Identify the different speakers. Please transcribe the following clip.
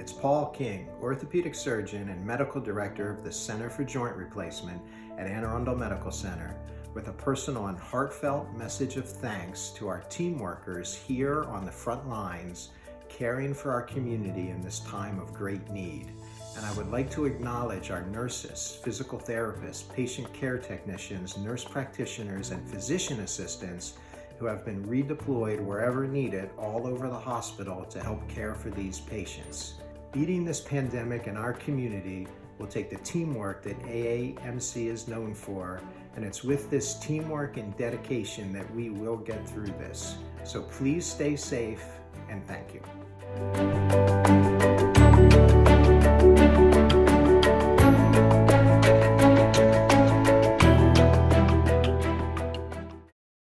Speaker 1: It's Paul King, orthopedic surgeon and medical director of the Center for Joint Replacement at Anne Arundel Medical Center, with a personal and heartfelt message of thanks to our team workers here on the front lines, caring for our community in this time of great need. And I would like to acknowledge our nurses, physical therapists, patient care technicians, nurse practitioners, and physician assistants who have been redeployed wherever needed all over the hospital to help care for these patients. Beating this pandemic in our community will take the teamwork that AAMC is known for, and it's with this teamwork and dedication that we will get through this. So please stay safe, and thank you.